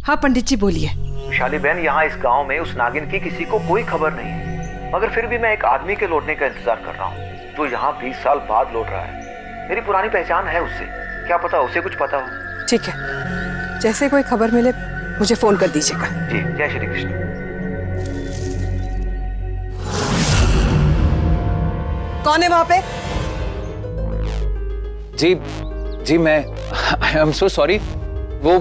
हाँ पंडित जी बोलिए। विशाली बहन, यहाँ इस गांव में उस नागिन की किसी को कोई खबर नहीं है, मगर फिर भी मैं एक आदमी के लौटने का इंतजार कर रहा हूँ जो यहाँ 20 साल बाद लौट रहा है। मेरी पुरानी पहचान है उससे, क्या पता उसे कुछ पता हो। ठीक है, जैसे कोई खबर मिले मुझे फोन कर दीजिएगा। जी, जय श्री कृष्ण। कौन है वहां पे? जी मैं आई एम सो सॉरी। वो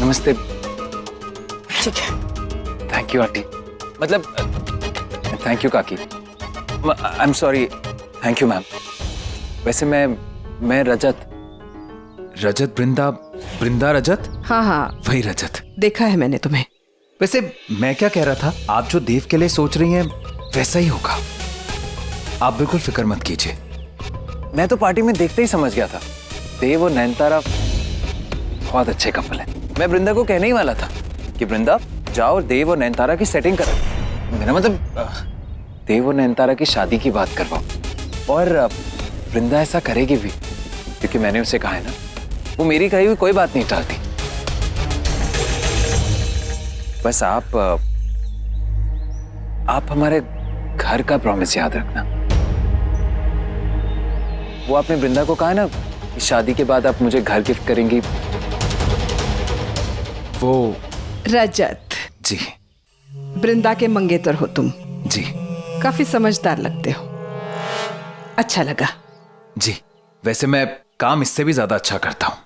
नमस्ते। ठीक है। थैंक यू आंटी, मतलब थैंक यू काकी। I am sorry. Thank you ma'am. वैसे मैं रजत बृंदा रजत? हाँ वही रजत। देखा है मैंने तुम्हें। वैसे मैं क्या कह रहा था, आप जो देव के लिए सोच रही हैं वैसा ही होगा, आप बिल्कुल फिक्र मत कीजिए। मैं तो पार्टी में देखते ही समझ गया था, देव और नयनतारा बहुत अच्छे कपल हैं। मैं बृंदा को कहने ही वाला था कि बृंदा जाओ और देव और नयनतारा की सेटिंग करो। मेरा मतलब देव और नयनतारा की शादी की बात करवाओ। और बृंदा ऐसा करेगी भी, क्योंकि मैंने उसे कहा है ना, वो मेरी कही हुई कोई बात नहीं टालती। बस आप हमारे घर का प्रॉमिस याद रखना। वो आपने बृंदा को कहा ना कि शादी के बाद आप मुझे घर गिफ्ट करेंगी। वो रजत जी, बृंदा के मंगेतर हो तुम। जी काफी समझदार लगते हो, अच्छा लगा। जी, वैसे मैं काम इससे भी ज्यादा अच्छा करता हूँ।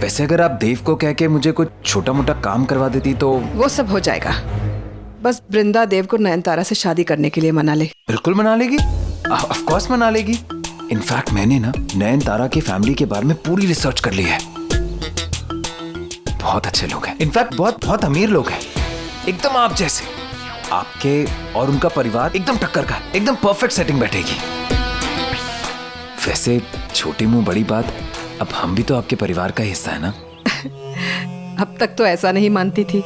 वैसे अगर आप देव को कह के मुझे कुछ छोटा मोटा काम करवा देती तो। वो सब हो जाएगा, बस बृंदा देव को नयनतारा से शादी करने के लिए मना ले। बिल्कुल मना लेगी, ऑफ कोर्स मना लेगी। इनफैक्ट मैंने ना नयनतारा की फैमिली के बारे में पूरी रिसर्च कर ली है। बहुत अच्छे लोग हैं, इनफैक्ट बहुत अमीर लोग हैं, एकदम आप जैसे। आपके और उनका परिवार एकदम टक्कर का, एकदम परफेक्ट सेटिंग बैठेगी। वैसे छोटी मुंह बड़ी बात, अब हम भी तो आपके परिवार का हिस्सा है ना। अब तक तो ऐसा नहीं मानती थी,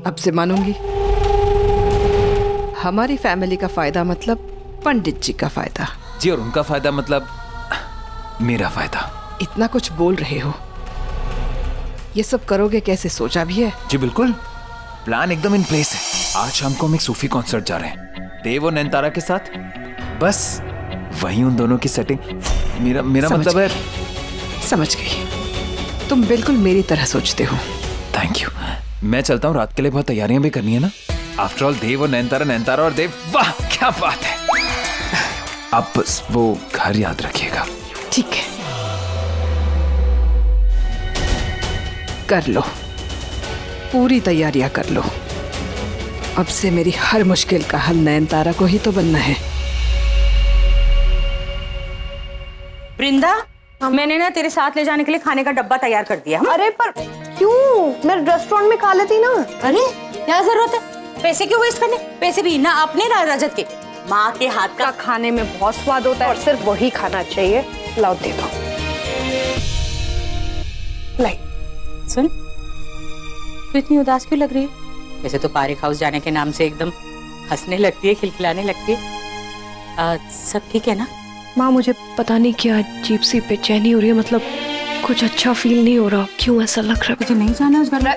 अब से मानूंगी। हमारी फैमिली का फायदा मतलब पंडित जी का फायदा। जी, और उनका फायदा मतलब मेरा फायदा। इतना कुछ बोल रहे हो, ये सब करोगे कैसे, सोचा भी है? जी बिल्कुल, प्लान एकदम इन प्लेस है। आज शाम को हम एक सूफी कॉन्सर्ट जा रहे हैं देव और नयनतारा के साथ। बस वहीं उन दोनों की सेटिंग। मेरा मतलब है। समझ गई, तुम बिल्कुल मेरी तरह सोचते हो। Thank you. मैं चलता हूँ, रात के लिए बहुत तैयारियां भी करनी है ना। आफ्टर ऑल देव और नयनतारा, नयनतारा और देव, वाह क्या बात है। आप बस वो घर याद रखिएगा। ठीक है, कर लो, पूरी तैयारियां कर लो। अब से मेरी हर मुश्किल का हल नयनतारा को ही तो बनना है। बृंदा, मैंने ना तेरे साथ ले जाने के लिए खाने का डब्बा तैयार कर दिया। अरे पर क्यों, मैं रेस्टोरेंट में खा लेती ना। अरे क्या जरूरत है, पैसे क्यों वेस्ट करने? पैसे भी ना अपने ना रजत के, माँ के हाथ का खाने में बहुत स्वाद होता है और सिर्फ वही खाना चाहिए। लाओ दे दो। लाई। सुन, तू इतनी उदास क्यों लग रही है? वैसे तो पारिक हाउस जाने के नाम से एकदम हंसने लगती है, खिलखिलाने लगती है। सब ठीक है ना? माँ, मुझे पता नहीं क्या अजीब सी बेचैनी हो रही है, मतलब कुछ अच्छा फील नहीं हो रहा। क्यों ऐसा लग रहा है? तुझे नहीं जाना उस घर में?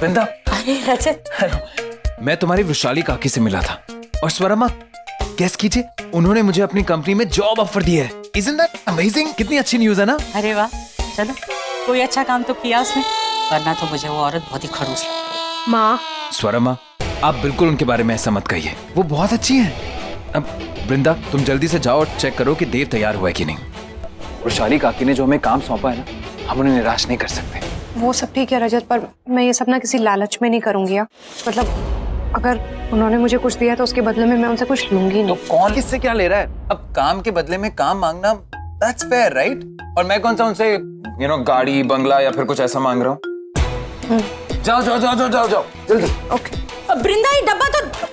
बृंदा, अरे रजत, मैं तुम्हारी वृशाली काकी से मिला था और स्वरमा, गेस कीजिए, उन्होंने मुझे अपनी कंपनी में जॉब ऑफर दी है। Isn't that amazing? कितनी अच्छी न्यूज़ है ना? अरे वाह, चलो कोई अच्छा काम तो किया उसने, वरना तो मुझे वो औरत बहुत ही खड़ूस लगती। माँ, स्वरमा, आप बिल्कुल उनके बारे में ऐसा मत कहिए, वो बहुत अच्छी हैं। अब बृंदा, तुम जल्दी से जाओ और चेक करो कि देव तैयार हुआ है कि नहीं। वृशाली काकी ने जो हमें काम सौंपा है ना, हम उन्हें निराश नहीं कर सकते। वो सब ठीक है रजत, पर मैं ये सब ना किसी लालच में नहीं करूंगी। मतलब अगर उन्होंने मुझे कुछ दिया तो उसके बदले में मैं उनसे कुछ लूंगी नहीं। तो कौन किससे क्या ले रहा है? अब काम के बदले में काम मांगना, दैट्स फेयर, राइट? और मैं कौन सा उनसे गाड़ी, बंगला या फिर कुछ ऐसा मांग रहा हूँ। जाओ जाओ जाओ जाओ जाओ जाओ जल्दी। ओके। बृंदा, ये डब्बा तो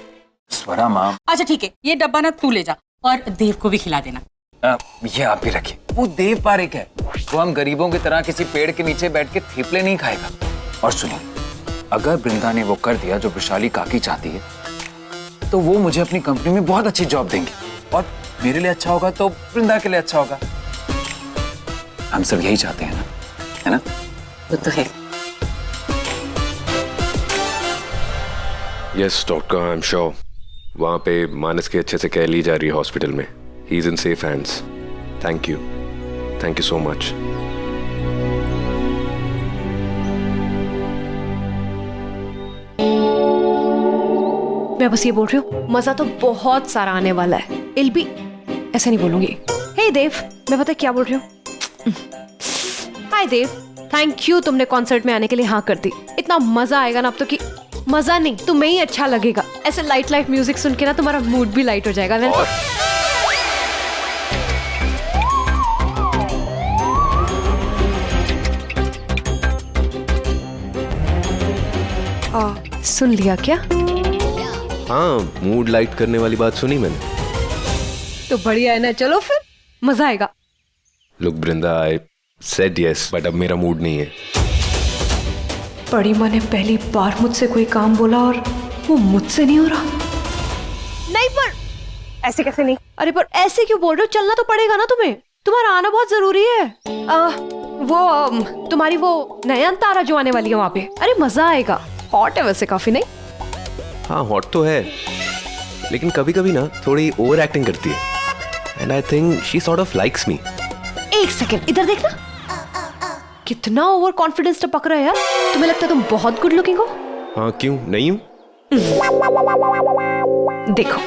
स्वरा माँ। अच्छा ठीक है, ये डब्बा ना तू ले जा और देव को भी खिला देना। ये आप भी रखिए। वो देव पारिक है, वो हम गरीबों की तरह किसी पेड़ के नीचे बैठ के थेपले नहीं खाएगा। और सुनिए, अगर बृंदा ने वो कर दिया जो वृशाली काकी चाहती है, तो वो मुझे अपनी कंपनी में बहुत अच्छी जॉब देंगी और मेरे लिए अच्छा होगा तो बृंदा के लिए अच्छा होगा। हम सब यही चाहते हैं ना, है ना? वो तो है। Yes doctor, I am sure वहाँ पे मानस की अच्छे से केयर ली जा रही है हॉस्पिटल में। He is in safe hands. Thank you so much. मैं बस ये बोल रही हूँ, मजा तो बहुत सारा आने वाला है। इल्बी ऐसे नहीं बोलूंगी। हे देव, मैं पता है क्या बोल रही हूँ। हाय देव, थैंक यू, तुमने कॉन्सर्ट में आने के लिए हाँ कर दी। इतना मजा आएगा ना अब तो कि मजा नहीं, तुम्हें ही अच्छा लगेगा। ऐसे लाइट लाइट म्यूजिक सुन के ना तुम्हारा मूड भी लाइट हो जाएगा। सुन लिया क्या? हाँ, मूड लाइट करने वाली बात सुनी मैंने। तो बढ़िया है ना, चलो फिर मजा आएगा। Look Vrinda, I said yes, but अब मेरा मूड नहीं है। बड़ी माँ ने पहली बार मुझसे कोई काम बोला और वो मुझसे नहीं हो रहा। नहीं, पर ऐसे कैसे नहीं? अरे पर ऐसे क्यों बोल रहे हो? चलना तो पड़ेगा ना तुम्हें, तुम्हारा आना बहुत जरूरी है। तुम्हारी वो नयनतारा जो आने वाली है वहाँ पे, अरे मजा आएगा। हॉट है वैसे काफी, नहीं? हाँ हॉट तो है, लेकिन कभी कभी ना थोड़ी ओवर एक्टिंग करती है। And I think she sort of likes me. एक सेकंड इधर देखना, कितना ओवर कॉन्फिडेंस टपक रहा है यार। तुम्हें लगता है तुम बहुत गुड लुकिंग हो? हाँ, क्यों नहीं हूँ? देखो,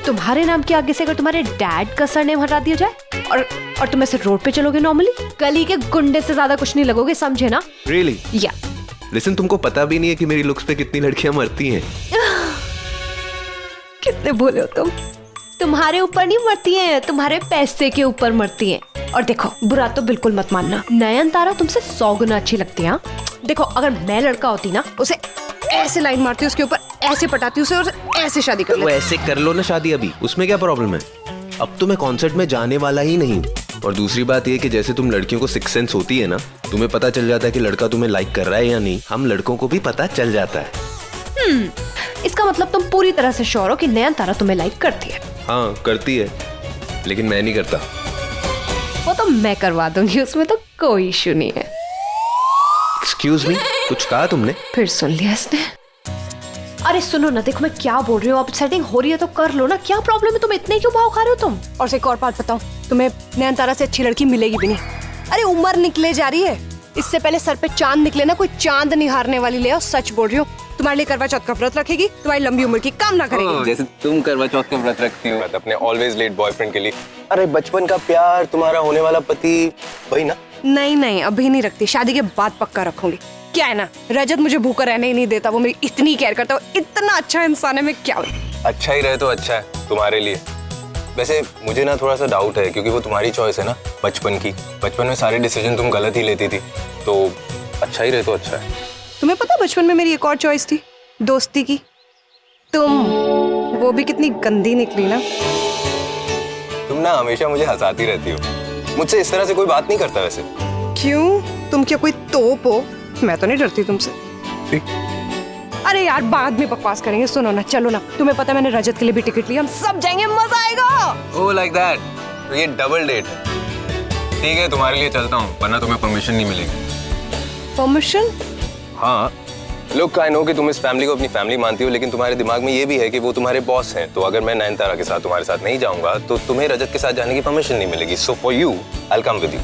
तुम्हारे नाम के आगे से अगर तुम्हारे डैड का सरनेम हटा दिया जाए और तुम ऐसे रोड पे चलोगे नॉर्मली, गली के गुंडे से ज्यादा कुछ नहीं लगोगे, समझे ना? रियली? या लिसन, तुमको पता भी नहीं है कि मेरी लुक्स पे कितनी लड़कियां मरती हैं। कितने बोले हो तुम? तुम्हारे ऊपर नहीं मरती हैं, तुम्हारे पैसे के ऊपर मरती हैं। और देखो, बुरा तो बिल्कुल मत मानना, नयनतारा तुमसे 100 गुना अच्छी लगती है। देखो, अगर मैं लड़का होती ना, उसे ऐसे लाइन मारती, उसके ऊपर ऐसे पटाती, उसे और ऐसे शादी कर लेती। तो ऐसे कर लो ना शादी अभी, उसमें क्या प्रॉब्लम है? अब तो मैं कॉन्सर्ट में जाने वाला ही नहीं। और दूसरी बात ये कि जैसे तुम लड़कियों को सिक्स सेंस होती है ना, तुम्हें पता चल जाता है कि लड़का तुम्हें लाइक कर रहा है या नहीं, हम लड़कों को भी पता चल जाता है। इसका मतलब तुम पूरी तरह से श्योर हो कि नयनतारा तुम्हें लाइक करती है? हाँ करती है, लेकिन मैं नहीं करता। वो तो मैं करवा दूंगी, उसमें तो कोई इशू नहीं है। एक्सक्यूज मी, कुछ कहा तुमने? फिर सुन लिया इसने। अरे सुनो ना, देखो मैं क्या बोल रही हूँ, अब सेटिंग हो रही है तो कर लो ना, क्या प्रॉब्लम है? तुम इतने क्यों भाव खा रहे हो तुम? और एक और बात बताऊं, तुम्हें नयनतारा से अच्छी लड़की मिलेगी भी नहीं। अरे उम्र निकले जा रही है, इससे पहले सर पे चांद निकले ना, कोई चांद निहारने वाली ले आओ। सच बोल रही हूँ, तुम्हारे लिए करवा चौथ का व्रत रखेगी, तुम्हारी लंबी उम्र की कामना करेगी। जैसे तुम करवा चौथ का व्रत रखती हो अपने ऑलवेज लेट बॉयफ्रेंड के लिए। अरे बचपन का प्यार, तुम्हारा होने वाला पति, वही ना? नहीं, अभी नहीं रखती, शादी के बाद पक्का रखूंगी। क्या है ना, रजत मुझे भूखा रहने ही नहीं देता, वो मेरी इतनी केयर करता है, इतना अच्छा इंसान है। मैं क्या अच्छा ही रहे तो अच्छा है तुम्हारे लिए। वैसे मुझे ना थोड़ा सा डाउट है, क्योंकि वो तुम्हारी चॉइस है ना बचपन की। बचपन में सारे डिसीजन तुम गलत ही लेती थी, तो अच्छा ही रहे तो अच्छा है। तुम्हें पता बचपन में मेरी एक और चॉइस थी, दोस्ती की। तुम, वो भी कितनी गंदी निकली ना। तुम ना हमेशा मुझे हंसाती रहती हो, मुझसे इस तरह से कोई बात नहीं करता वैसे। क्यों, तुम क्या कोई तोप हो? मैं तो नहीं डरती तुमसे। अरे यार, बाद में बकवास करेंगे, सुनो ना, चलो ना। तुम्हें पता मैंने रजत के लिए भी टिकट लिया, हम सब जाएंगे, मजा आएगा। ओह लाइक दैट, तो ये डबल डेट है। ठीक है, तुम्हारे लिए चलता हूँ, वरना तुम्हें परमिशन नहीं मिलेगी। परमिशन? हाँ, लुक आई नो कि तुम इस फैमिली को अपनी फैमिली मानती हो, लेकिन तुम्हारे दिमाग में ये भी है कि वो तुम्हारे बॉस हैं। तो अगर मैं नयनतारा के साथ तुम्हारे साथ नहीं जाऊंगा तो तुम्हें रजत के साथ जाने की परमिशन नहीं मिलेगी। So for you I will come with you.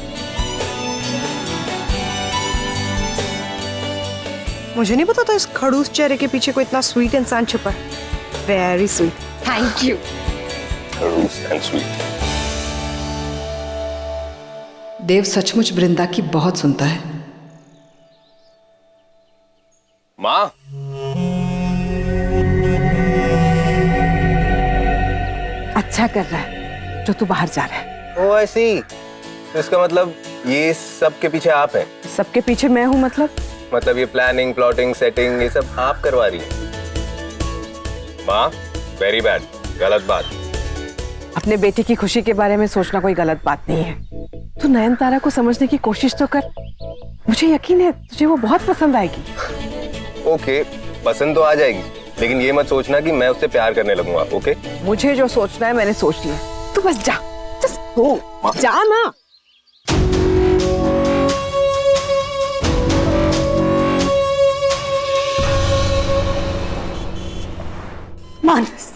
मुझे नहीं पता था इस खड़ूस चेहरे के पीछे कोई इतना स्वीट इंसान छुपा है। Very sweet, thank you. खड़ूस एंड स्वीट। देव सचमुच वृंदा की बहुत सुनता है। माँ, अच्छा कर रहा है जो तू बाहर जा रहा है। ओह आई सी, तो इसका मतलब ये सब के पीछे आप हैं? सबके पीछे मैं हूँ मतलब ये प्लानिंग, प्लॉटिंग, सेटिंग, ये सब आप करवा रही हैं? माँ, वेरी बैड, गलत बात। अपने बेटे की खुशी के बारे में सोचना कोई गलत बात नहीं है। तू नयनतारा को समझने की कोशिश तो कर, मुझे यकीन है तुझे वो बहुत पसंद आएगी। ओके, पसंद तो आ जाएगी, लेकिन ये मत सोचना कि मैं उससे प्यार करने लगूंगा। ओके? मुझे जो सोचना है मैंने सोच लिया, तू बस जा, जा ना। मानस,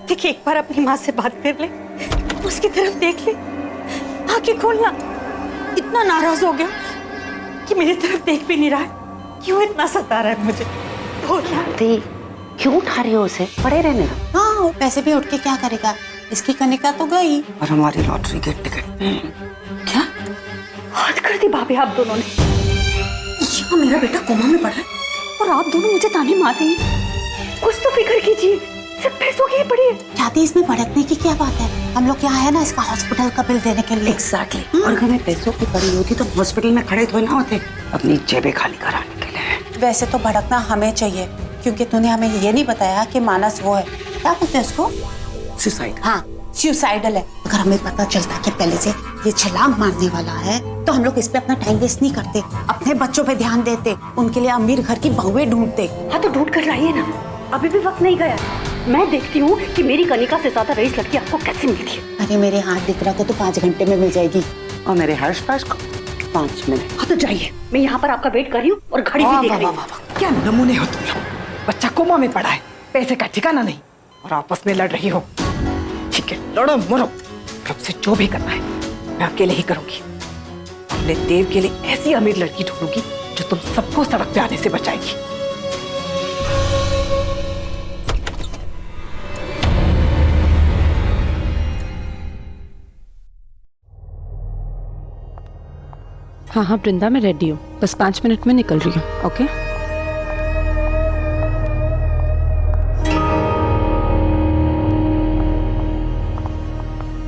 देखिए एक बार अपनी माँ से बात कर ले, उसकी तरफ देख ले, आंखें खोलना। इतना नाराज हो गया कि मेरी तरफ देख भी नहीं रहा है। क्यों इतना सता रहा है मुझे? बोलना। क्यों उठा रही हो उसे? पड़े रहने दो। हाँ, पैसे भी उठ के क्या करेगा? इसकी कनिका तो गई। और हमारी लॉटरी के टिकट। क्या हद कर दी भाभी आप दोनों ने? यहाँ मेरा बेटा कोमा में पड़ा है और आप दोनों मुझे ताने मार रही हैं। कुछ तो फिक्र कीजिए, सिर्फ पैसों की ही पड़ी है। जाती इसमें भड़कने की क्या बात है? हम लोग यहाँ है ना इसका हॉस्पिटल का बिल देने के लिए। एग्जैक्टली। और अगर हमें पैसों की पड़ी होती तो हॉस्पिटल में खड़े थोड़े ना होते, अपनी जेबें खाली कराने के लिए। वैसे तो भड़कना हमें चाहिए, क्योंकि तूने हमें ये नहीं बताया कि मानस वो है, क्या बोलते हैं उसको? सुसाइड। हाँ, सुसाइडल है। अगर हमें पता चलता कि पहले से ये छलांग मारने वाला है तो हम लोग इस पे अपना टाइम वेस्ट नहीं करते, अपने बच्चों पे ध्यान देते, उनके लिए अमीर घर की बहुएं ढूंढते। हाँ तो ढूंढ कर लाइए ना, अभी भी वक्त नहीं गया। मैं देखती हूँ कि मेरी कनिका से ज्यादा रईस लड़की आपको कैसे मिलती है। अरे मेरे हाथ दिख रहा तो 5 घंटे में मिल जाएगी, और मेरे हर्ष पास को 5 मिनट। हाँ तो जाइए, मैं यहाँ पर आपका वेट कर रही हूँ और घड़ी भी देख रही हूँ। क्या नमूने हो तुम लोग। बच्चा कोमा में पड़ा है, पैसे का ठिकाना नहीं, और आपस में लड़ रही हो। ठीक है, लड़ो मरो, अब से जो भी करना है मैं अकेले ही करूंगी। अपने देव के लिए ऐसी अमीर लड़की ढूंढूंगी जो तुम सबको सड़क पे आने से बचाएगी। हाँ हाँ वृंदा, मैं रेडी हूँ, बस 5 मिनट में निकल रही हूँ। ओके।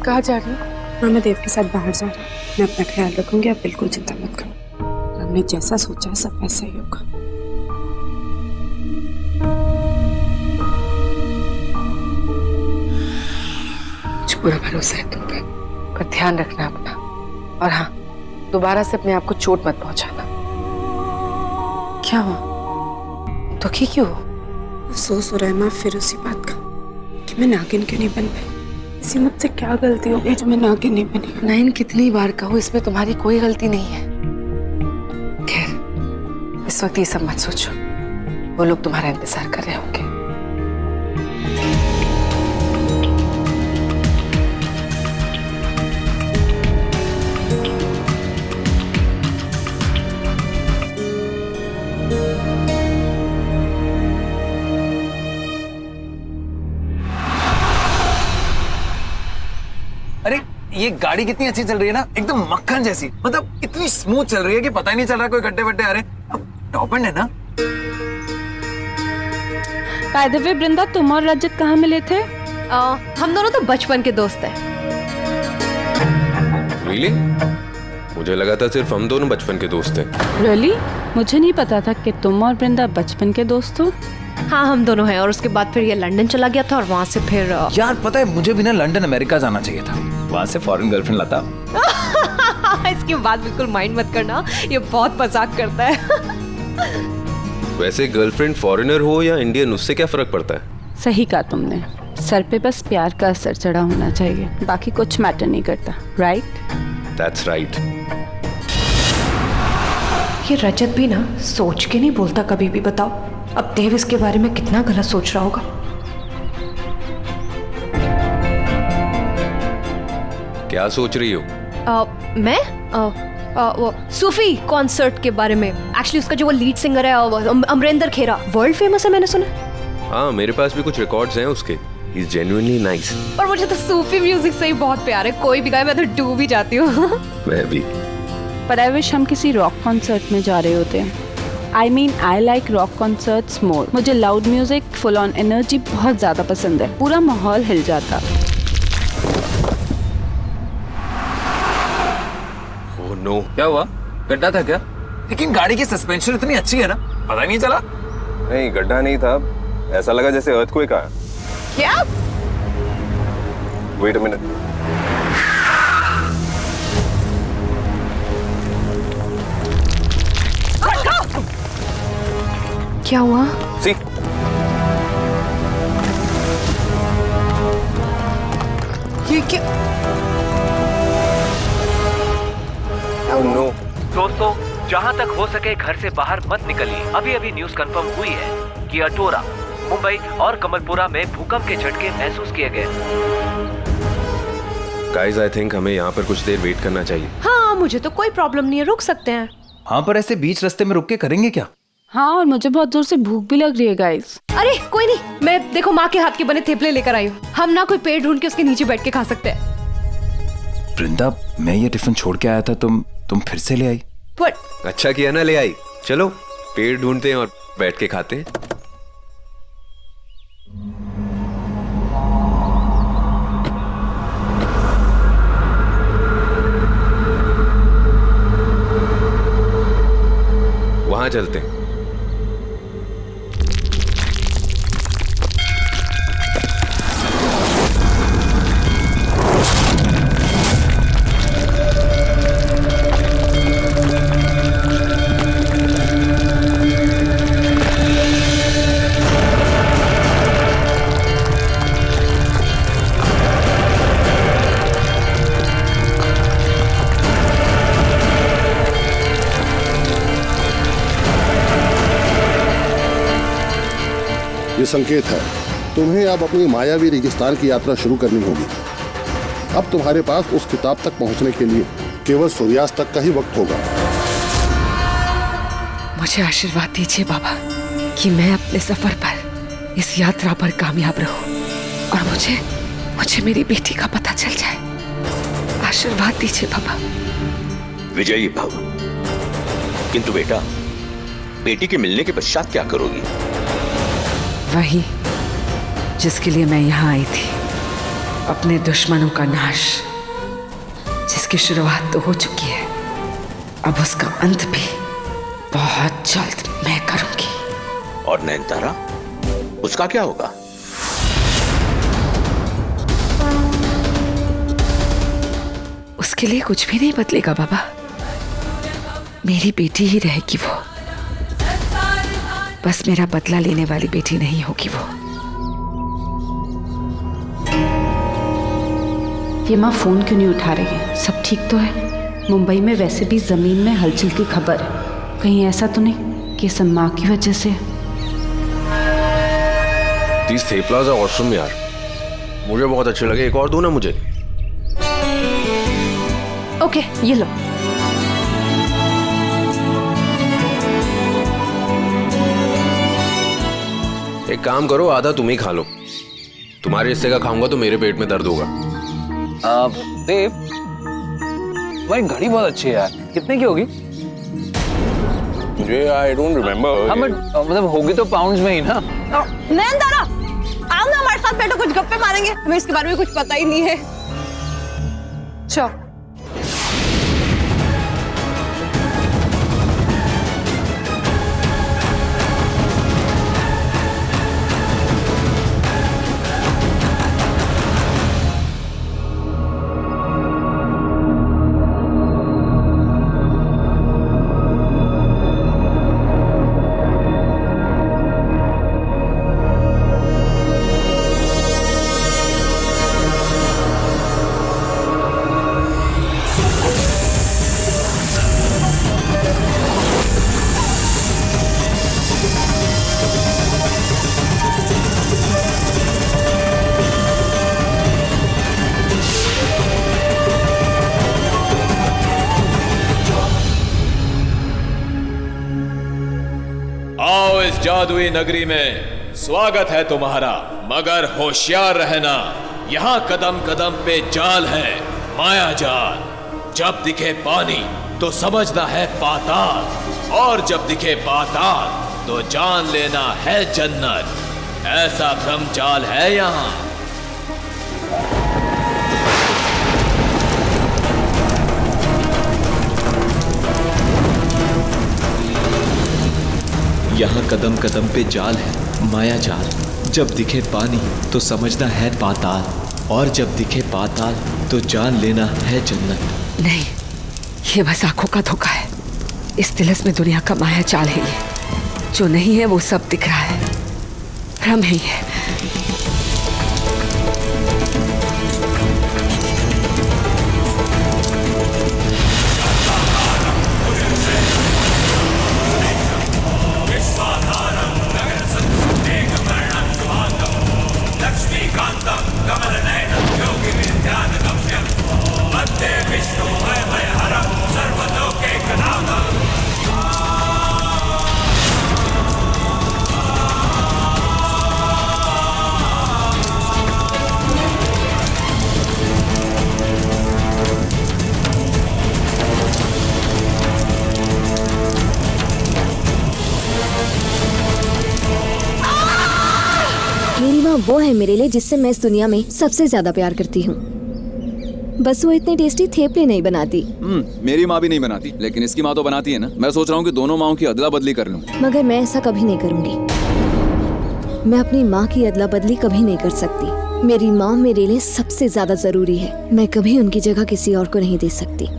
कहाँ जा रही है? हाँ, मैं देव के साथ बाहर जा रही हूँ। मैं अपना ख्याल रखूंगी, आप बिल्कुल चिंता मत करो। हमने जैसा सोचा है सब वैसा ही होगा। मुझे पूरा भरोसा है तुम पे, पर ध्यान रखना अपना। और हाँ, दोबारा से अपने आप को चोट मत पहुंचाना। क्या हुआ? दुखी क्यों हो? अफसोस हो रहा है माँ फिर उसी बात का कि मैं नागिन क्यों नहीं बन पाई। इसी मुझसे क्या गलती हो गई जो मैं नागिन नहीं बनी? नयन, कितनी बार कहूँ, इसमें तुम्हारी कोई गलती नहीं है। खैर, इस वक्त ये सब मत सोचो, वो लोग तुम्हारा इंतजार कर रहे होंगे। अरे ये गाड़ी कितनी अच्छी चल रही है ना, एकदम मक्खन जैसी। मतलब इतनी स्मूथ चल रही है कि पता ही नहीं चल रहा कोई गड्ढे वड्ढे आ रहे। अब टॉप एंड है ना। बाय द वे वृंदा, तुम और रजत कहाँ मिले थे? हम दोनों तो बचपन के दोस्त हैं। Really? मुझे लगा था सिर्फ हम दोनों बचपन के दोस्त हैं। रियली? मुझे नहीं पता था कि तुम और वृंदा बचपन के दोस्त हो। हाँ, हम दोनों हैं, और उसके बाद फिर ये लंदन चला गया था और वहाँ से फिर यार पता है, मुझे भी ना लंदन अमेरिका जाना चाहिए था, वहाँ से फॉरेन गर्लफ्रेंड लाता। इसके बाद बिल्कुल माइंड मत करना, ये बहुत मजाक करता है। वैसे गर्लफ्रेंड फॉरेनर हो या इंडियन, उससे क्या फर्क पड़ता है? सही कहा तुमने, सर पे बस प्यार का असर चढ़ा होना चाहिए, बाकी कुछ मैटर नहीं करता। राइट? That's right. ये रजत भी ना सोच के नहीं बोलता कभी भी। बताओ, अब देव इसके बारे में कितना गलत सोच रहा होगा। क्या सोच रही हो? मैं वो सूफी कॉन्सर्ट के बारे में। एक्चुअली उसका जो वो लीड सिंगर है अमरिंदर खेरा, वर्ल्ड फेमस है, मैंने सुना। हाँ, मेरे पास भी कुछ रिकॉर्ड्स हैं उसके। He is genuinely nice. और मुझे तो सूफी म्यूजिक से ही बहुत प्यार है, कोई भी गाए मैं तो डूब ही जाती हूँ। मैं भी। पर आई विश हम किसी रॉक कॉन्सर्ट में जा रहे होते हैं। I mean I like rock concerts more. मुझे loud music, full on energy बहुत ज्यादा पसंद है, पूरा माहौल हिल जाता। Oh no. क्या हुआ? गड्ढा था क्या? लेकिन गाड़ी की सस्पेंशन इतनी अच्छी है ना, पता ही नहीं चला। नहीं, गड्ढा नहीं था, ऐसा लगा जैसे अर्थक्वेक आया। क्या? Wait a minute. क्या हुआ? सी, ये क्या? Oh no. दोस्तों, जहां तक हो सके घर से बाहर मत निकलिए। अभी अभी न्यूज कंफर्म हुई है कि अटोरा मुंबई और कमलपुरा में भूकंप के झटके महसूस किए गए। गाइस, आई थिंक हमें यहाँ पर कुछ देर वेट करना चाहिए। हाँ, मुझे तो कोई प्रॉब्लम नहीं है, रुक सकते हैं। हाँ, पर ऐसे बीच रास्ते में रुक के करेंगे क्या? हाँ, और मुझे बहुत जोर से भूख भी लग रही है गाइस। अरे कोई नहीं, मैं देखो माँ के हाथ के बने थेपले लेकर आई हूँ। हम ना कोई पेड़ ढूंढ के उसके नीचे बैठ के खा सकते हैं। वृंदा, मैं ये टिफिन छोड़ के आया था, तुम फिर से ले आई। But अच्छा किया ना ले आई। चलो पेड़ ढूंढते हैं और बैठ के खाते हैं। वहां चलते हैं। ये संकेत है, तुम्हें अब अपनी मायावी रेगिस्तान की यात्रा शुरू करनी होगी। अब तुम्हारे पास उस किताब तक पहुंचने के लिए केवल सूर्यास्त तक का ही वक्त होगा। मुझे आशीर्वाद दीजिए बाबा कि मैं अपने सफर पर, इस यात्रा पर कामयाब रहूं और मुझे मेरी बेटी का पता चल जाए। आशीर्वाद दीजिए बाबा। विजयी भव। किंतु बेटा, बेटी के मिलने के पश्चात क्या करोगी? वही जिसके लिए मैं यहाँ आई थी, अपने दुश्मनों का नाश, जिसकी शुरुआत तो हो चुकी है, अब उसका अंत भी बहुत जल्द मैं करूंगी। और नयनतारा, उसका क्या होगा? उसके लिए कुछ भी नहीं बदलेगा बाबा, मेरी बेटी ही रहेगी वो। बस मेरा बदला लेने वाली बेटी नहीं होगी वो। ये माँ फोन क्यों नहीं उठा रही है? सब ठीक तो है? मुंबई में वैसे भी जमीन में हलचल की खबर है, कहीं ऐसा तो नहीं कि सब माँ की वजह से? These थेपलास are awesome यार, मुझे बहुत अच्छे लगे। एक और दो ना मुझे। ओके, ये लो। एक काम करो, आधा तुम ही खा लो। तुम्हारे हिस्से का खाऊंगा तो मेरे पेट में दर्द होगा। देव, तुम्हारी घड़ी बहुत अच्छी है यार। कितने की होगी? मुझे आई डोंट रिमेम्बर। हाँ, मतलब होगी तो पाउंड्स में ही ना। नयनतारा, आओ ना हमारे साथ, बैठो, कुछ गप्पे मारेंगे। हमें इसके बारे में कुछ पता ही नहीं है। चलो। जादुई नगरी में स्वागत है तुम्हारा, मगर होशियार रहना, यहाँ कदम कदम पे जाल है, माया जाल। जब दिखे पानी तो समझना है पाताल, और जब दिखे पाताल तो जान लेना है जन्नत। ऐसा भ्रम जाल है यहाँ। यहाँ कदम कदम पे जाल है, माया जाल। जब दिखे पानी तो समझना है पाताल, और जब दिखे पाताल तो जान लेना है जन्नत। नहीं, ये बस आंखों का धोखा है। इस तिलस्म में दुनिया का माया जाल है ये। जो नहीं है वो सब दिख रहा है, भ्रम ही है। मेरी माँ वो है मेरे लिए जिससे मैं इस दुनिया में सबसे ज्यादा प्यार करती हूँ। बस वो इतने टेस्टी थेपले नहीं बनाती। मेरी माँ भी नहीं बनाती, लेकिन इसकी माँ तो बनाती है ना। मैं सोच रहा हूँ कि दोनों माँओं की अदला बदली कर लूँ। मगर मैं ऐसा कभी नहीं करूँगी। मैं अपनी माँ की अदला बदली कभी नहीं कर सकती। मेरी माँ मेरे लिए सबसे ज्यादा जरूरी है। मैं कभी उनकी जगह किसी और को नहीं दे सकती।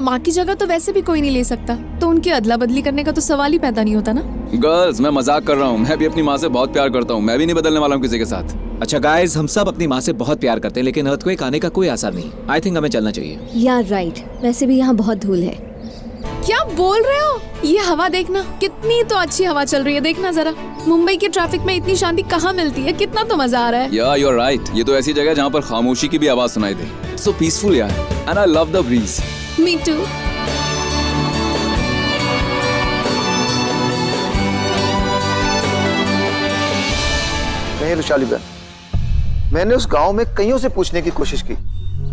माँ की जगह तो वैसे भी कोई नहीं ले सकता, तो उनकी अदला बदली करने का तो सवाल ही पैदा नहीं होता ना। गर्ल्स, मैं मजाक कर रहा हूँ। मैं भी अपनी माँ से बहुत प्यार करता हूँ। मैं भी नहीं बदलने वाला हूँ किसी के साथ। अच्छा गाइस, हम सब अपनी माँ से बहुत प्यार करते हैं, लेकिन अर्थक्वेक आने का कोई आसार नहीं। आई थिंक हमें चलना चाहिए। यार राइट, वैसे भी यहाँ बहुत धूल है। क्या बोल रहे हो? ये हवा देखना, कितनी तो अच्छी हवा चल रही है। देखना जरा, मुंबई के ट्रैफिक में इतनी शांति कहाँ मिलती है। कितना तो मजा आ रहा है। या यू आर राइट। ये तो ऐसी जगह है जहाँ पर खामोशी की भी आवाज सुनाई दे। सो पीसफुल यार, and I love the breeze. Me too. नहीं रुशाली बहन, मैंने उस गांव में कईयों से पूछने की कोशिश की,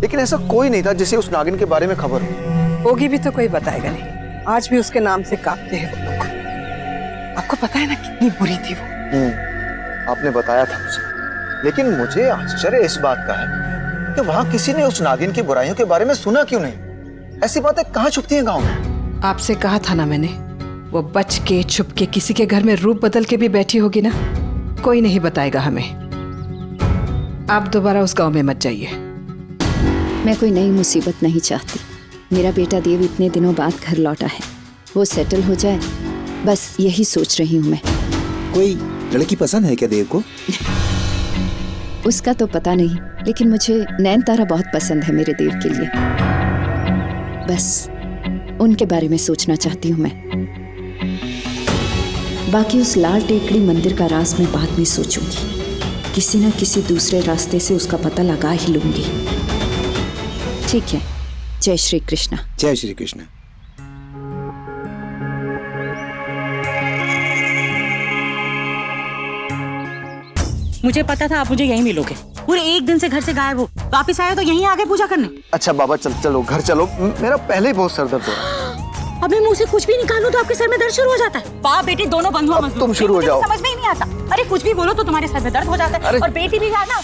लेकिन ऐसा कोई नहीं था जिसे उस नागिन के बारे में खबर हो। होगी भी तो कोई बताएगा नहीं। आज भी उसके नाम से कांपते हैं वो लोग। आपको पता है ना कितनी बुरी थी वो। आपने बताया था मुझे, लेकिन मुझे आश्चर्य इस बात का है कि वहां किसी ने उस नागिन की बुराइयों के बारे में सुना क्यों नहीं। ऐसी बातें कहाँ छुपती हैं गांव में। आपसे कहा था ना मैंने, वो बच के छुप के किसी के घर में रूप बदल के भी बैठी होगी ना, कोई नहीं बताएगा हमें। आप दोबारा उस गांव में मत जाइए। मैं कोई नई मुसीबत नहीं चाहती। मेरा बेटा देव इतने दिनों बाद घर लौटा है, वो सेटल हो जाए, बस यही सोच रही हूँ मैं। कोई लड़की पसंद है क्या देव को? उसका तो पता नहीं, लेकिन मुझे नैनतारा बहुत पसंद है मेरे देव के लिए। बस उनके बारे में सोचना चाहती हूँ मैं। बाकी उस लाल टेकड़ी मंदिर का राज मैं बाद में सोचूंगी। किसी न किसी दूसरे रास्ते से उसका पता लगा ही लूंगी। ठीक है। जय श्री कृष्णा। जय श्री कृष्णा। मुझे पता था आप मुझे यहीं मिलोगे। पूरे एक दिन से घर से गायब हो, वापस आए तो यहीं आगे पूजा करने। अच्छा बाबा, चलो घर चलो, मेरा पहले ही बहुत सर दर्द हो रहा है। अबे मुंह से कुछ भी निकालो तो आपके सर में दर्द शुरू हो जाता है। बाप बेटी दोनों बंधुआ मजदूर। तुम शुरू हो जाओ। समझ में ही नहीं आता। अरे कुछ भी बोलो तो तुम्हारे सर में दर्द हो जाता है। और बेटी भी है ना।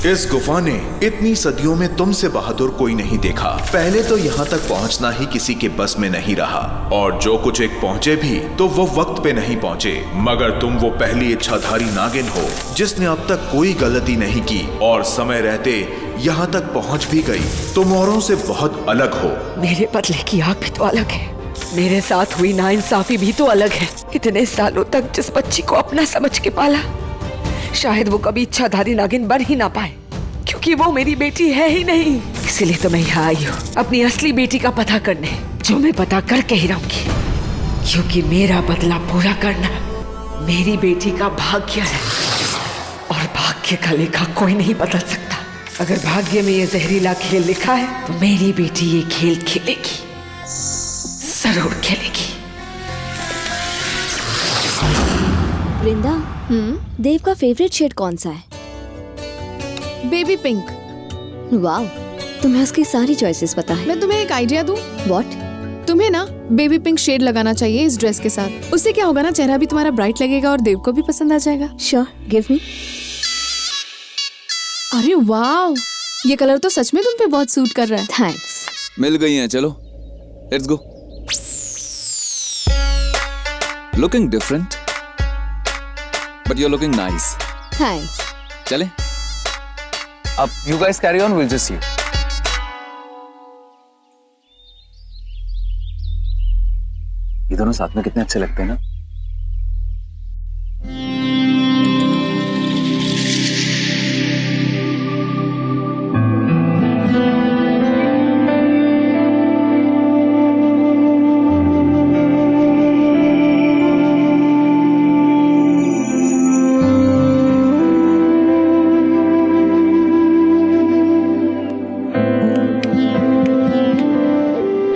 इस गुफा ने इतनी सदियों में तुमसे बहादुर कोई नहीं देखा। पहले तो यहाँ तक पहुँचना ही किसी के बस में नहीं रहा, और जो कुछ एक पहुँचे भी तो वो वक्त पे नहीं पहुँचे। मगर तुम वो पहली इच्छाधारी नागिन हो जिसने अब तक कोई गलती नहीं की और समय रहते यहाँ तक पहुँच भी गई। तुम औरों से बहुत अलग हो। मेरे बदले की आग भी तो अलग है। मेरे साथ हुई नाइंसाफी भी तो अलग है। इतने सालों तक जिस बच्ची को अपना समझ के पाला, शायद वो कभी इच्छाधारी नागिन बन ही ना पाए, क्योंकि वो मेरी बेटी है ही नहीं। इसीलिए तो मैं यहाँ आई हूँ अपनी असली बेटी का पता करने, जो मैं पता करके ही रहूंगी, क्योंकि मेरा बदला पूरा करना मेरी बेटी का भाग्य है, और भाग्य का लेखा कोई नहीं बदल सकता। अगर भाग्य में ये जहरीला खेल लिखा है तो मेरी बेटी ये खेल खेलेगी, जरूर खेलेगी। वृंदा, देव का फेवरेट शेड कौन सा है? Baby pink. वाह, तुम्हें उसकी सारी चॉइसेस पता है। मैं तुम्हें एक आइडिया दूं? What? तुम्हें ना बेबी पिंक शेड लगाना चाहिए इस ड्रेस के साथ। उससे क्या होगा ना, चेहरा भी तुम्हारा ब्राइट लगेगा और देव को भी पसंद आ जाएगा। Sure, give me. अरे वाह, ये कलर तो सच में तुम पे बहुत सूट कर रहा है। थैंक्स। मिल गई हैं, चलो let's go. Looking different but you're looking nice. Thanks. चले? अब you guys carry on, we'll just see. ये दोनों साथ में कितने अच्छे लगते हैं ना।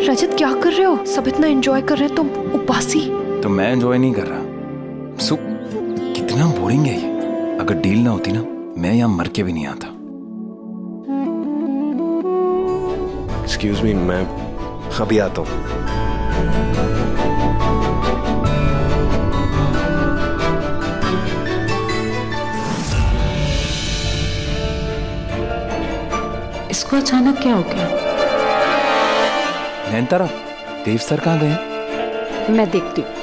रजत क्या कर रहे हो? सब इतना एंजॉय कर रहे हैं, तुम उपासी। तो मैं एंजॉय नहीं कर रहा। सो कितना बोरिंग है ये। अगर डील ना होती ना, मैं यहाँ मर के भी नहीं आता। एक्सक्यूज मी, मैं अभी आता हूँ। इसको अचानक क्या हो गया? नैनतारा, देव सर कहाँ गए? मैं देखती हूँ।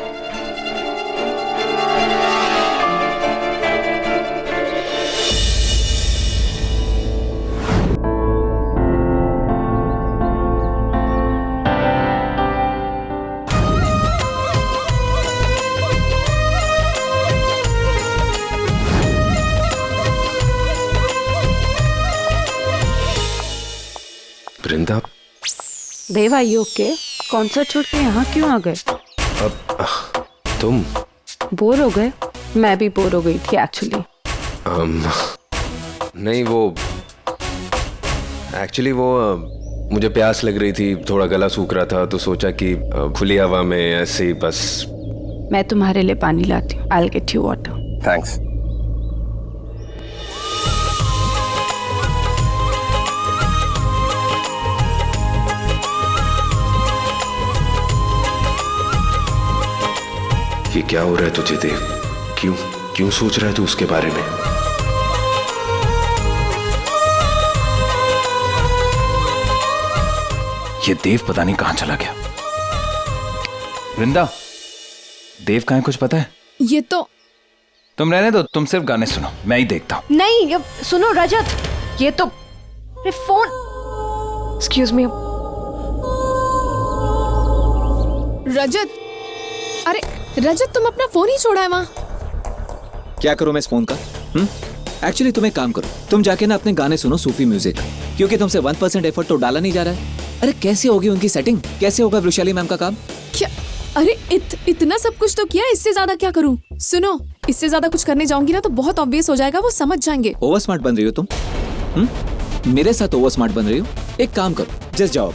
वृंदा, देव, आई ओके? कॉन्सर्ट छोड़ के यहाँ क्यों आ गए? अब तुम बोर हो गए? मैं भी बोर हो गई थी एक्चुअली। नहीं, वो एक्चुअली वो मुझे प्यास लग रही थी, थोड़ा गला सूख रहा था, तो सोचा कि खुली हवा में ऐसे ही बस। मैं तुम्हारे लिए पानी लाती हूँ। I'll get you water. Thanks. ये क्या हो रहा है तुझे देव? क्यों क्यों सोच रहा है तू उसके बारे में? ये देव पता नहीं कहां चला गया। वृंदा, देव कहाँ है, कुछ पता है? ये तो तुम रहने दो, तुम सिर्फ गाने सुनो, मैं ही देखता हूँ। नहीं, अब सुनो रजत, ये तो अरे फोन। Excuse me. रजत, अरे रजत, तुम अपना फोन ही छोड़ा है वहाँ। क्या करूं मैं इस फोन का? एक्चुअली तुम एक काम करो, तुम जाके ना अपने गाने सुनो सूफी म्यूजिक, क्योंकि तुमसे 1% एफर्ट तो डाला नहीं जा रहा है। अरे कैसे होगी उनकी सेटिंग? कैसे होगा वृषाली मैम का काम? क्या? अरे इतना सब कुछ तो किया, इससे ज्यादा क्या करूं? सुनो, इससे ज्यादा कुछ करने जाऊंगी ना तो बहुत ऑब्वियस हो जाएगा, वो समझ जाएंगे। ओवर स्मार्ट बन रही हो तुम। मेरे साथ ओवर स्मार्ट बन रही हो। एक काम करो, जस्ट जाओ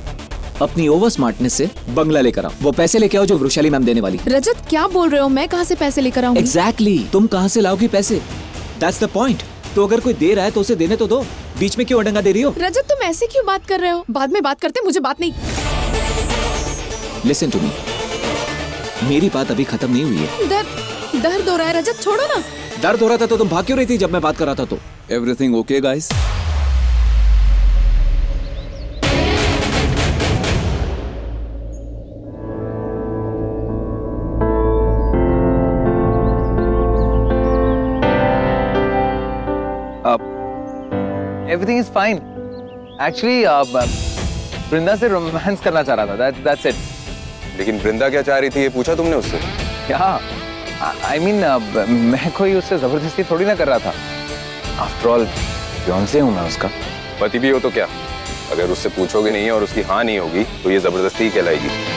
अपनी ओवर स्मार्टनेस से बंगला लेकर आओ, वो पैसे लेके आओ जो वृषाली मैम देने वाली। रजत, क्या बोल रहे हो? मैं कहाँ से पैसे लेकर आऊंगी? एग्जैक्टली, तुम कहाँ से लाओगी पैसे? That's the point. तो अगर कोई दे रहा है तो उसे देने तो दो, बीच में क्यों अडंगा दे रही हो? रजत, तुम ऐसे क्यों बात कर रहे हो? बाद में बात करते, मुझे बात नहीं। लिसन टू मी, मेरी बात अभी खत्म नहीं हुई है। दर्द हो रहा है रजत, छोड़ो ना। दर्द हो रहा था तो तुम भाग क्यों रही थी जब मैं बात कर रहा था? तो everything okay guys? Everything is fine. Actually Vrinda से रोमांस करना चाह रहा था, दैट्स इट। लेकिन वृंदा क्या चाह रही थी, ये पूछा तुमने उससे? क्या? आई मीन मैं कोई उससे जबरदस्ती थोड़ी ना कर रहा था। आफ्टर ऑल फियांसे हूं मैं उसका। पति भी हो तो क्या? अगर उससे पूछोगे नहीं और उसकी हाँ नहीं होगी तो ये जबरदस्ती ही कहलाएगी।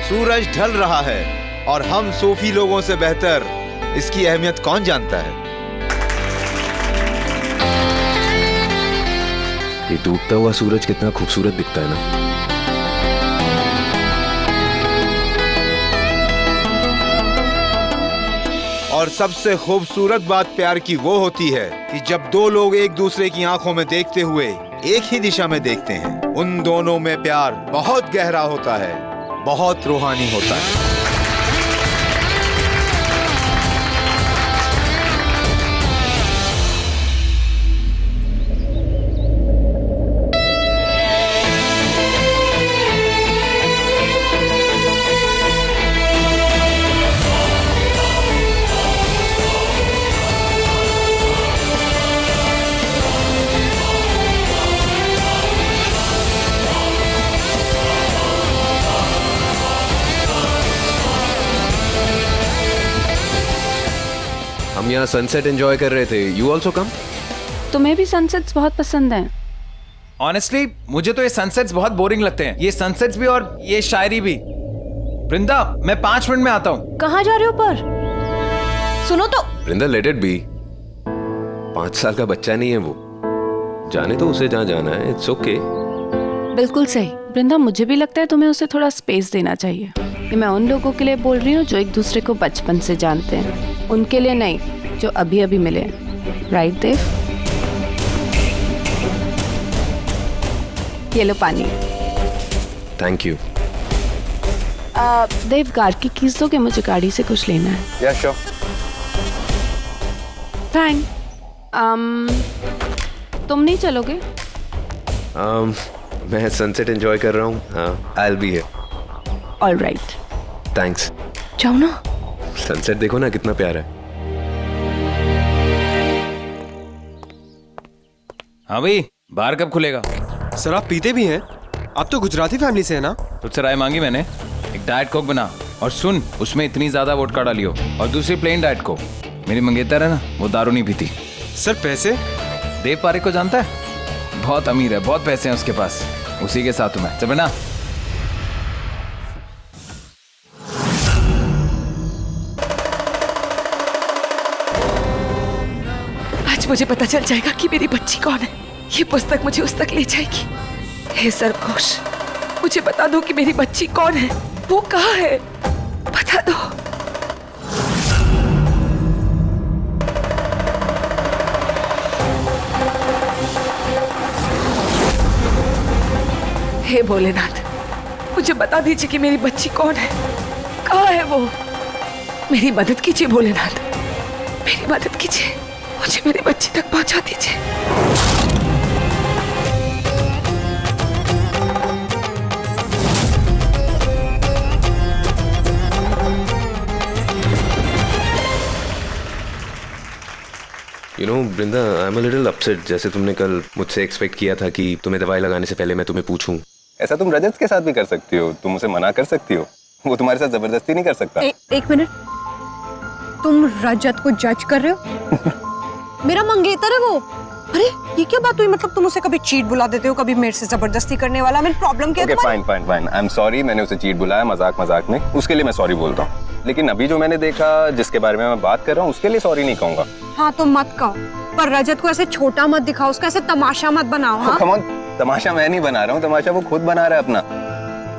सूरज ढल रहा है और हम सूफी लोगों से बेहतर इसकी अहमियत कौन जानता है? ये डूबता हुआ सूरज कितना खूबसूरत दिखता है ना। और सबसे खूबसूरत बात प्यार की वो होती है कि जब दो लोग एक दूसरे की आंखों में देखते हुए एक ही दिशा में देखते हैं, उन दोनों में प्यार बहुत गहरा होता है, बहुत रूहानी होता है। हम यहाँ सनसेट एंजॉय कर रहे थे। You also come? तुम्हें भी सनसेट्स बहुत पसंद हैं? ऑनेस्टली मुझे तो ये सनसेट्स बहुत बोरिंग लगते हैं, ये सनसेट्स भी और ये शायरी भी। वृंदा, मैं 5 मिनट में आता हूँ। कहाँ जा रहे हो पर? सुनो तो। वृंदा, लेट इट बी। 5 साल का बच्चा नहीं है वो, जाने तो उसे जहाँ जाना है। It's okay. बिल्कुल सही। वृंदा, मुझे भी लगता है तुम्हें उसे थोड़ा स्पेस देना चाहिए। ये मैं उन लोगों के लिए बोल रही हूँ जो एक दूसरे को बचपन से जानते हैं, उनके लिए नहीं जो अभी अभी मिले। राइट देव? ये लो पानी। Thank you. देव, कार की कीज दोगे? मुझे गाड़ी से कुछ लेना है। या श्योर। थैंक। तुम नहीं चलोगे? मैं सनसेट एंजॉय कर रहा हूँ। I will be here. Alright. Thanks. जाओ ना। सनसेट देखो ना कितना प्यारा है। हाँ भाई, बार कब खुलेगा? सर आप पीते भी हैं? आप तो गुजराती फैमिली से है ना? तुझसे राय मांगी मैंने, एक डाइट कोक बना और सुन, उसमें इतनी ज्यादा वोडका डालियो और दूसरी प्लेन डाइट कोक। मेरी मंगेतर है ना, वो दारू नहीं पीती। सर पैसे? देव पारेख को जानता है? बहुत अमीर है, बहुत पैसे हैं उसके पास, उसी के साथ हूं मैं। चल ना। आज मुझे पता चल जाएगा कि मेरी बच्ची कौन है। ये पुस्तक मुझे उस तक ले जाएगी। हे सर्वघोष, मुझे बता दो कि मेरी बच्ची कौन है, वो कहाँ है, बता दो। हे भोलेनाथ, मुझे बता दीजिए कि मेरी बच्ची कौन है, कहाँ है वो। मेरी मदद कीजिए भोलेनाथ, मेरी मदद कीजिए, मुझे मेरी बच्ची तक पहुंचा दीजिए। You know Vrinda, I am a little upset. जैसे तुमने कल मुझसे एक्सपेक्ट किया था कि तुम्हें दवाई लगाने से पहले मैं तुम्हें पूछूं। ऐसा तुम रजत के साथ भी कर सकती हो, तुम उसे मना कर सकती हो, वो तुम्हारे साथ जबरदस्ती नहीं कर सकता। एक मिनट, तुम रजत को जज कर रहे हो? मेरा मंगेतर है वो। अरे ये क्या बात हुई? मतलब तुम उसे कभी चीट बुला देते हो, कभी मेरे से जबरदस्ती करने वाला। मैं प्रॉब्लम क्या है तुम्हारी? Fine fine fine, I am sorry, मैंने उसे चीट बुलाया मजाक मजाक में, उसके लिए मैं सॉरी बोलता हूँ। लेकिन अभी जो मैंने देखा, जिसके बारे में मैं बात कर रहा हूँ, उसके लिए सॉरी नहीं कहूँगा। हाँ तो मत कहो, पर रजत को ऐसे छोटा मत दिखाओ, उसका ऐसे तमाशा मत बनाओ। हाँ? कम ऑन, तमाशा मैं नहीं बना रहा हूँ, तमाशा वो खुद बना रहा है अपना।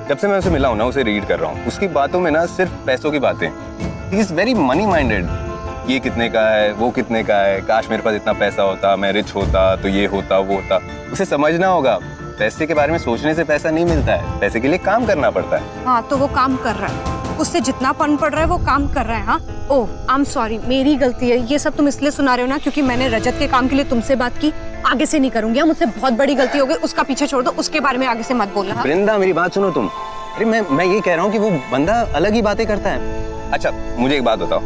जब से मैं उसे मिला हूँ ना, उसे रीड कर रहा हूँ, उसकी बातों में ना सिर्फ पैसों की बातें। He is very money minded. ये कितने का है, वो कितने का है, काश मेरे पास इतना पैसा होता, मैं रिच होता तो ये होता वो होता। उसे समझना होगा, पैसे के बारे में सोचने से पैसा नहीं मिलता है, पैसे के लिए काम करना पड़ता है। हाँ तो वो काम कर रहा है, उससे जितना पन पड़ रहा है वो काम कर रहा है। हाँ ओह आई एम सॉरी, मेरी गलती है। ये सब तुम इसलिए सुना रहे हो ना क्योंकि मैंने रजत के काम के लिए तुमसे बात की। आगे से नहीं करूंगी, मुझसे बहुत बड़ी गलती हो गई, उसका पीछे छोड़ दो, उसके बारे में आगे से मत बोलना। वृंदा मेरी बात सुनो तुम। अरे मैं ये कह रहा हूँ कि वो बंदा अलग ही बातें करता है। अच्छा मुझे एक बात बताओ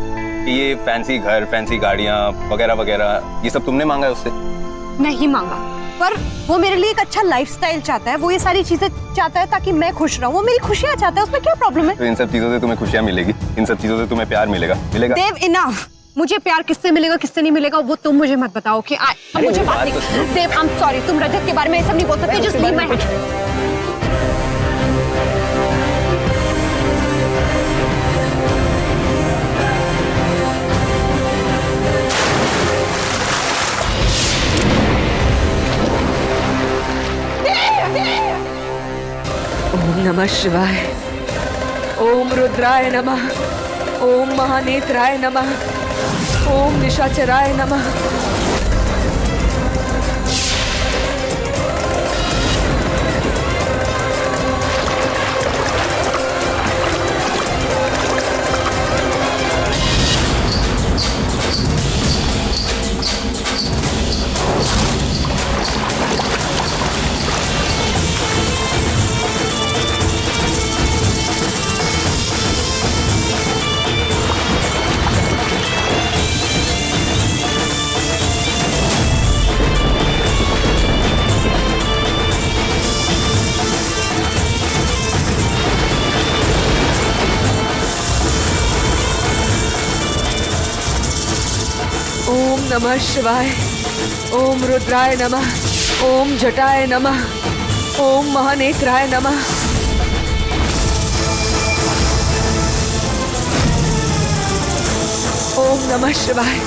कि ये फैंसी घर, फैंसी गाड़ियाँ वगैरह वगैरह, ये सब तुमने मांगा है उससे? नहीं मांगा, पर वो मेरे लिए एक अच्छा लाइफस्टाइल चाहता है, वो ये सारी चीजें चाहता है ताकि मैं खुश रहूं, वो मेरी खुशियां चाहता है, उसमें क्या प्रॉब्लम है? तो इन सब चीजों से तुम्हें खुशियां मिलेगी, इन सब चीजों से तुम्हें प्यार मिलेगा। देव इनफ, मुझे प्यार किससे मिलेगा किससे नहीं मिलेगा वो तुम मुझे मत बताओ कि मुझे बात नहीं। देव आई एम सॉरी, तुम रजत के बारे में ये सब नहीं बोल सकते, जस्ट लीव माय हैंड। ओम नमः शिवाय, ओम रुद्राय नमः, ओम महानेत्राय नमः, ओम निशाचराय नमः। ओम नमः शिवाय, ओम रुद्राय नमः, ओम जटाय नमः, ओम महानेत्राय नमः। ओम नमः शिवाय।